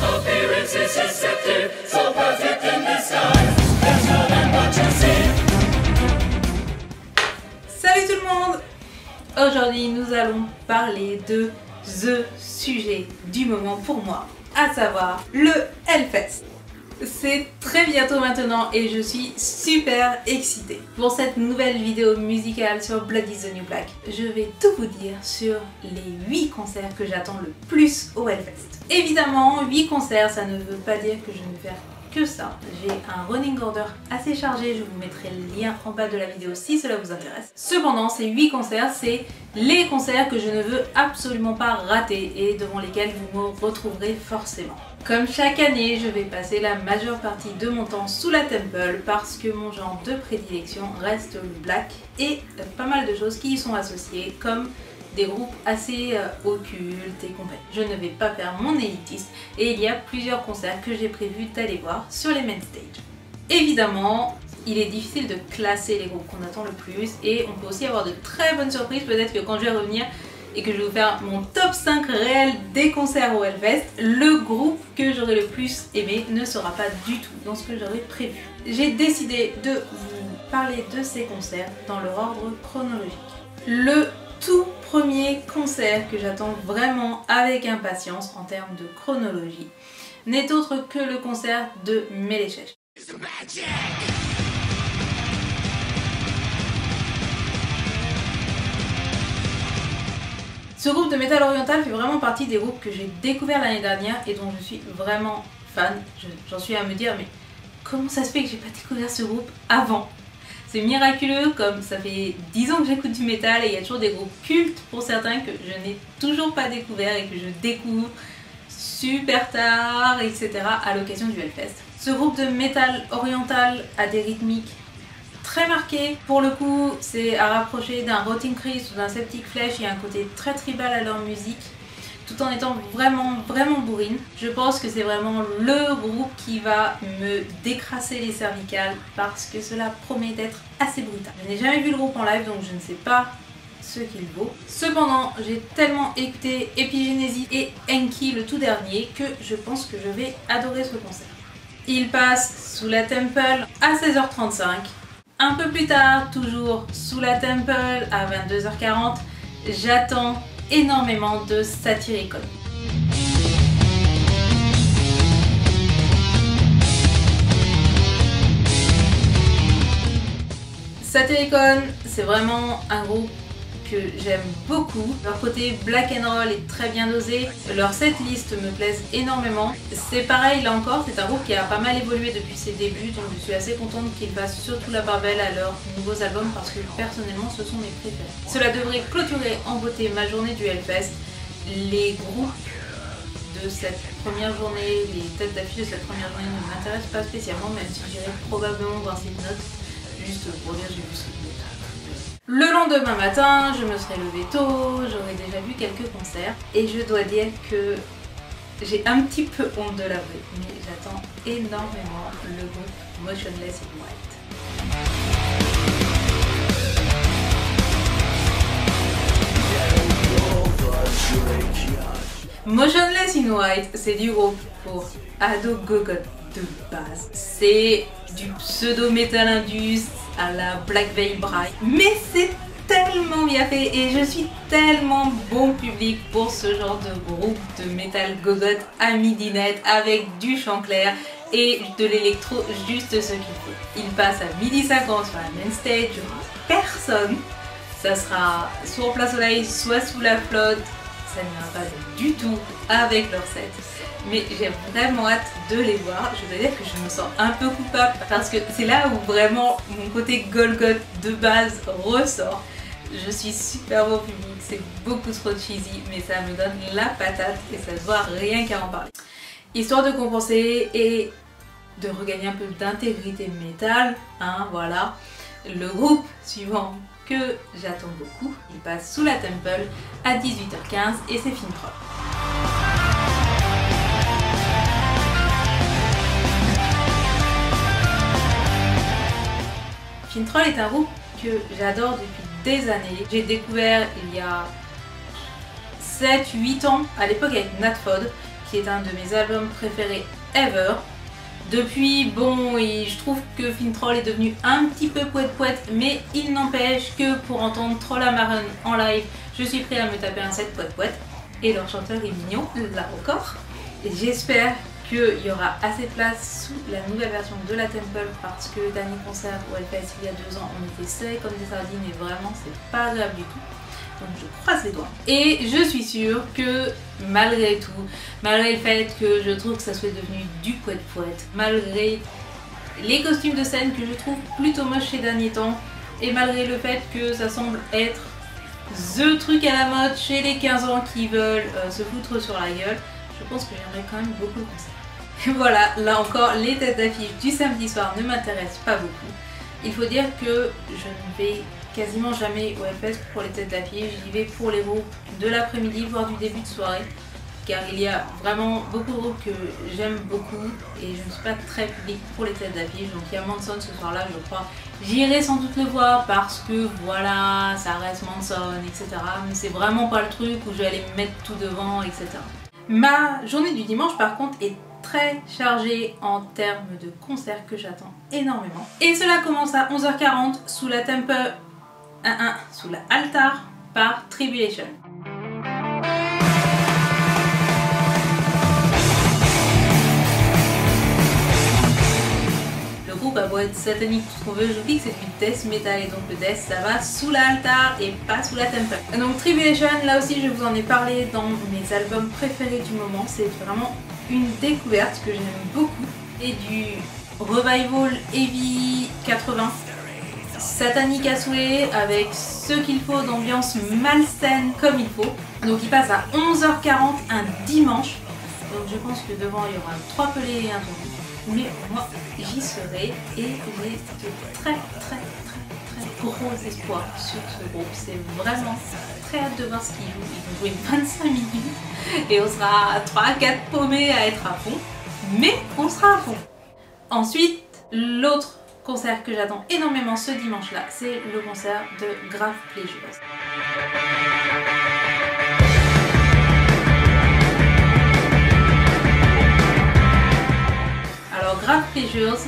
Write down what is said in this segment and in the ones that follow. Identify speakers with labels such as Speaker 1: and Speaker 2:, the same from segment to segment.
Speaker 1: appearance is deceptive, so perfect in disguise. There's more than what you see.
Speaker 2: Salut tout le monde! Aujourd'hui nous allons parler de THE sujet du moment pour moi, à savoir le Hellfest. C'est très bientôt maintenant et je suis super excitée. Pour cette nouvelle vidéo musicale sur Blood is the New Black, je vais tout vous dire sur les 8 concerts que j'attends le plus au Hellfest. Évidemment, 8 concerts, ça ne veut pas dire que je ne vais faire que ça. J'ai un running order assez chargé, je vous mettrai le lien en bas de la vidéo si cela vous intéresse. Cependant, ces 8 concerts, c'est les concerts que je ne veux absolument pas rater et devant lesquels vous me retrouverez forcément. Comme chaque année, je vais passer la majeure partie de mon temps sous la Temple parce que mon genre de prédilection reste le black et pas mal de choses qui y sont associées comme des groupes assez occultes et compagnie. Je ne vais pas faire mon élitiste et il y a plusieurs concerts que j'ai prévu d'aller voir sur les main stage. Évidemment, il est difficile de classer les groupes qu'on attend le plus et on peut aussi avoir de très bonnes surprises. Peut-être que quand je vais revenir et que je vais vous faire mon top 5 réel des concerts au Hellfest, le groupe que j'aurais le plus aimé ne sera pas du tout dans ce que j'aurais prévu. J'ai décidé de vous parler de ces concerts dans leur ordre chronologique. Le tout premier concert que j'attends vraiment avec impatience en termes de chronologie n'est autre que le concert de Meleshech. Ce groupe de métal oriental fait vraiment partie des groupes que j'ai découvert l'année dernière et dont je suis vraiment fan. J'en suis à me dire mais comment ça se fait que j'ai pas découvert ce groupe avant? C'est miraculeux, comme ça fait 10 ans que j'écoute du métal et il y a toujours des groupes cultes pour certains que je n'ai toujours pas découvert et que je découvre super tard, etc. à l'occasion du Hellfest. Ce groupe de métal oriental a des rythmiques très marquées. Pour le coup, c'est à rapprocher d'un Rotting Christ ou d'un Septic Flesh. Il y a un côté très tribal à leur musique, tout en étant vraiment bourrine. Je pense que c'est vraiment le groupe qui va me décrasser les cervicales parce que cela promet d'être assez brutal. Je n'ai jamais vu le groupe en live donc je ne sais pas ce qu'il vaut. Cependant, j'ai tellement écouté Epigenesis et Enki le tout dernier que je pense que je vais adorer ce concert. Il passe sous la Temple à 16h35. Un peu plus tard, toujours sous la Temple à 22h40, j'attends énormément de Satyricon. Satyricon, c'est vraiment un groupe que j'aime beaucoup. Leur côté black and roll est très bien dosé. Leur setlist me plaise énormément. C'est pareil là encore, c'est un groupe qui a pas mal évolué depuis ses débuts, donc je suis assez contente qu'ils passent surtout la part belle à leurs nouveaux albums parce que personnellement ce sont mes préférés. Cela devrait clôturer en beauté ma journée du Hellfest. Les groupes de cette première journée, les têtes d'affiche de cette première journée ne m'intéressent pas spécialement, même si j'irai probablement voir cette note juste pour dire j'ai vu ce groupe. Le lendemain matin, je me serais levée tôt, j'aurais déjà vu quelques concerts et je dois dire que j'ai un petit peu honte de l'avouer, mais j'attends énormément le groupe Motionless in White. Motionless in White, c'est du groupe pour Ado Gogot de base. C'est du pseudo-metal indus à la Black Veil Bride, mais c'est tellement bien fait et je suis tellement bon public pour ce genre de groupe de metal gogot à midinette avec du chant clair et de l'électro, juste ce qu'il faut. Il passe à 12h50 sur la main stage, je vois personne. Ça sera soit en plein soleil, soit sous la flotte. Ça n'ira pas du tout avec leur set. Mais j'ai vraiment hâte de les voir. Je dois dire que je me sens un peu coupable parce que c'est là où vraiment mon côté Golgoth de base ressort. Je suis super beau public, c'est beaucoup trop cheesy, mais ça me donne la patate et ça se voit rien qu'à en parler. Histoire de compenser et de regagner un peu d'intégrité métal, hein, voilà. Le groupe suivant que j'attends beaucoup, il passe sous la Temple à 18h15 et c'est Finntroll. Finntroll est un groupe que j'adore depuis des années. J'ai découvert il y a 7-8 ans, à l'époque avec Natfod, qui est un de mes albums préférés ever. Depuis, bon, et je trouve que Finntroll est devenu un petit peu poète-poète, mais il n'empêche que pour entendre Trollhämmaren en live, je suis prêt à me taper un set poète-poète. Et leur chanteur est mignon, là encore. Et j'espère qu'il y aura assez de place sous la nouvelle version de la Temple, parce que le dernier concert au Hellfest il y a 2 ans, on était serrés comme des sardines et vraiment c'est pas agréable du tout. Donc je croise les doigts. Et je suis sûre que malgré tout, malgré le fait que je trouve que ça soit devenu du poète-poète, malgré les costumes de scène que je trouve plutôt moches ces derniers temps, et malgré le fait que ça semble être THE truc à la mode chez les 15 ans qui veulent se foutre sur la gueule, je pense que j'aimerais quand même beaucoup le concert. Voilà, là encore, les têtes d'affiche du samedi soir ne m'intéressent pas beaucoup. Il faut dire que je ne vais quasiment jamais au Hellfest pour les têtes d'affiche, j'y vais pour les groupes de l'après-midi, voire du début de soirée, car il y a vraiment beaucoup de groupes que j'aime beaucoup et je ne suis pas très publique pour les têtes d'affiche. Donc il y a Manson ce soir-là, je crois. J'irai sans doute le voir parce que voilà, ça reste Manson, etc. Mais c'est vraiment pas le truc où je vais aller me mettre tout devant, etc. Ma journée du dimanche par contre est très chargée en termes de concerts que j'attends énormément. Et cela commence à 11h40 sous la Temple 1-1, sous la Altar par Tribulation. Le groupe a beau être satanique tout ce qu'on veut, je dis que c'est du death metal et donc le death ça va sous la Altar et pas sous la Temple. Donc Tribulation, là aussi je vous en ai parlé dans mes albums préférés du moment, c'est vraiment une découverte que j'aime beaucoup et du revival heavy 80 satanique à souhait avec ce qu'il faut d'ambiance malsaine comme il faut. Donc il passe à 11h40 un dimanche, donc je pense que devant il y aura 3 pelés et un tournis, mais moi j'y serai et j'ai de très gros espoir sur ce groupe. C'est vraiment très hâte de voir ce qu'ils jouent. Ils vont jouer 25 minutes et on sera 3-4 paumés à être à fond, mais on sera à fond. Ensuite, l'autre concert que j'attends énormément ce dimanche-là, c'est le concert de Grave Pleasures. Alors Grave Pleasures,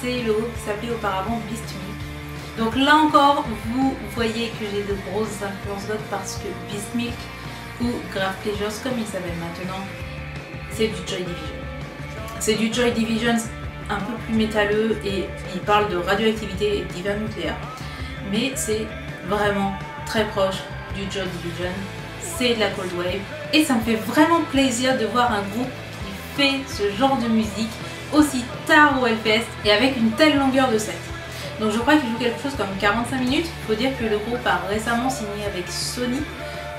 Speaker 2: c'est le groupe qui s'appelait auparavant Beast Milk. Donc là encore, vous voyez que j'ai de grosses influences d'autres parce que Beast Milk ou Grave Pleasures, comme il s'appelle maintenant, c'est du Joy Division. C'est du Joy Division un peu plus métalleux et il parle de radioactivité et d'hiver nucléaire, mais c'est vraiment très proche du Joy Division, c'est de la Cold Wave et ça me fait vraiment plaisir de voir un groupe qui fait ce genre de musique aussi tard au Hellfest et avec une telle longueur de set. Donc je crois qu'il joue quelque chose comme 45 minutes, il faut dire que le groupe a récemment signé avec Sony,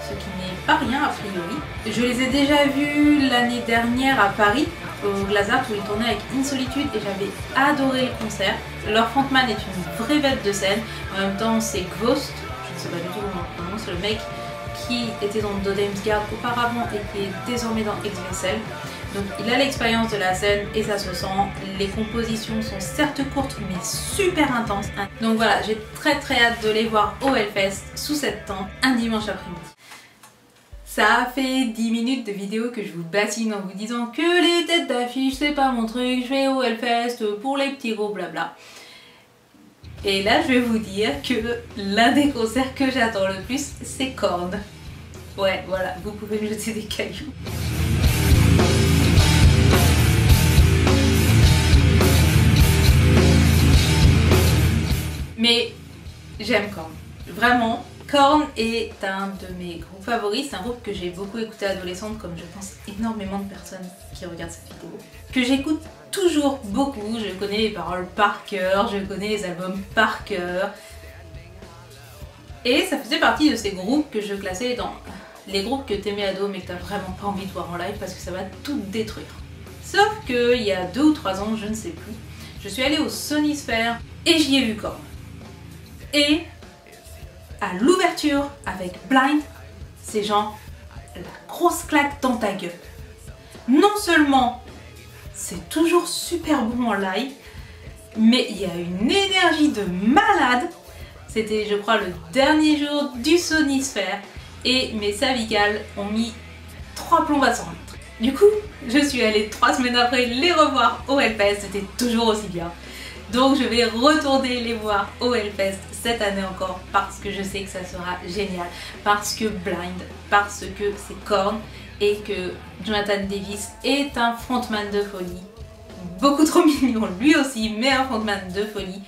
Speaker 2: ce qui n'est pas rien a priori. Je les ai déjà vus l'année dernière à Paris, au Glazart, où ils tournaient avec Insolitude et j'avais adoré le concert. Leur frontman est une vraie bête de scène, en même temps c'est Ghost, je ne sais pas du tout comment on prononce, le mec qui était dans Dodemsgard auparavant et qui est désormais dans X-Vessel. Donc il a l'expérience de la scène et ça se sent. Les compositions sont certes courtes mais super intenses. Donc voilà, j'ai très hâte de les voir au Hellfest sous cette tente un dimanche après-midi. Ça a fait 10 minutes de vidéo que je vous bassine en vous disant que les têtes d'affiche c'est pas mon truc, je vais au Hellfest pour les petits gros blabla. Et là je vais vous dire que l'un des concerts que j'attends le plus c'est Korn. Ouais voilà, vous pouvez me jeter des cailloux. Mais j'aime Korn, vraiment. Korn est un de mes groupes favoris, c'est un groupe que j'ai beaucoup écouté adolescente, comme je pense énormément de personnes qui regardent cette vidéo. Que j'écoute toujours beaucoup, je connais les paroles par cœur, je connais les albums par cœur. Et ça faisait partie de ces groupes que je classais dans les groupes que t'aimais ado mais que t'as vraiment pas envie de voir en live parce que ça va tout détruire. Sauf qu'il y a 2 ou 3 ans, je ne sais plus, je suis allée au Sony Sphere et j'y ai vu Korn. Et à l'ouverture avec Blind, c'est genre la grosse claque dans ta gueule. Non seulement c'est toujours super bon en live, mais il y a une énergie de malade. C'était je crois le dernier jour du Sony Sphere et mes cervicales ont mis 3 plombs à s'en remettre. Du coup, Je suis allée 3 semaines après les revoir au Hellfest, c'était toujours aussi bien. Donc je vais retourner les voir au Hellfest cette année encore parce que je sais que ça sera génial. Parce que Blind, parce que c'est Korn et que Jonathan Davis est un frontman de folie. Beaucoup trop mignon lui aussi, mais un frontman de folie.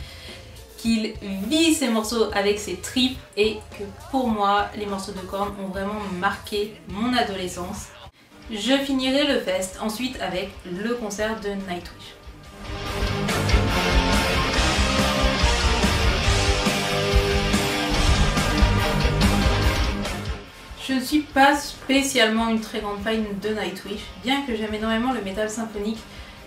Speaker 2: Qu'il vit ses morceaux avec ses tripes et que pour moi, les morceaux de Korn ont vraiment marqué mon adolescence. Je finirai le fest ensuite avec le concert de Nightwish. Je ne suis pas spécialement une très grande fan de Nightwish, bien que j'aime énormément le métal symphonique.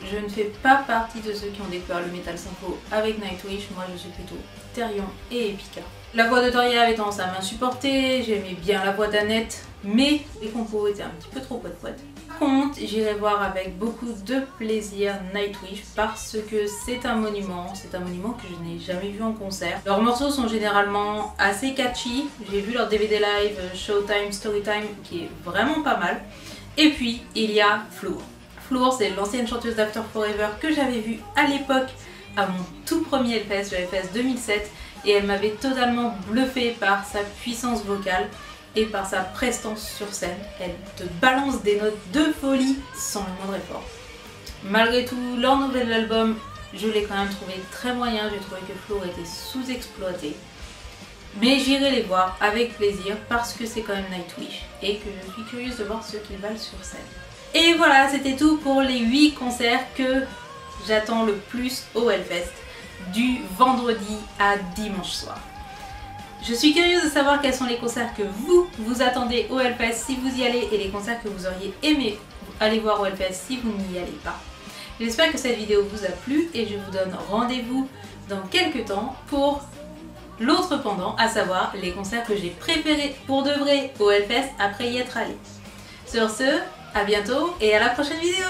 Speaker 2: Je ne fais pas partie de ceux qui ont découvert le métal sympho avec Nightwish, moi je suis plutôt Therion et Epica. La voix de Doria avait tendance à m'insupporter, j'aimais bien la voix d'Annette, mais les compos étaient un petit peu trop poète-poète. Par contre, j'irai voir avec beaucoup de plaisir Nightwish parce que c'est un monument que je n'ai jamais vu en concert. Leurs morceaux sont généralement assez catchy, j'ai vu leur DVD live Showtime, Storytime qui est vraiment pas mal. Et puis il y a Floor. Floor, c'est l'ancienne chanteuse d'After Forever que j'avais vue à l'époque à mon tout premier Hellfest, le Hellfest 2007, et elle m'avait totalement bluffée par sa puissance vocale et par sa prestance sur scène. Elle te balance des notes de folie sans le moindre effort. Malgré tout, leur nouvel album, je l'ai quand même trouvé très moyen, j'ai trouvé que Floor était sous-exploité. Mais j'irai les voir avec plaisir parce que c'est quand même Nightwish et que je suis curieuse de voir ce qu'ils valent sur scène. Et voilà, c'était tout pour les 8 concerts que j'attends le plus au Hellfest, du vendredi à dimanche soir. Je suis curieuse de savoir quels sont les concerts que vous attendez au Hellfest si vous y allez et les concerts que vous auriez aimé aller voir au Hellfest si vous n'y allez pas. J'espère que cette vidéo vous a plu et je vous donne rendez-vous dans quelques temps pour l'autre pendant, à savoir les concerts que j'ai préférés pour de vrai au Hellfest après y être allé. Sur ce, à bientôt et à la prochaine vidéo!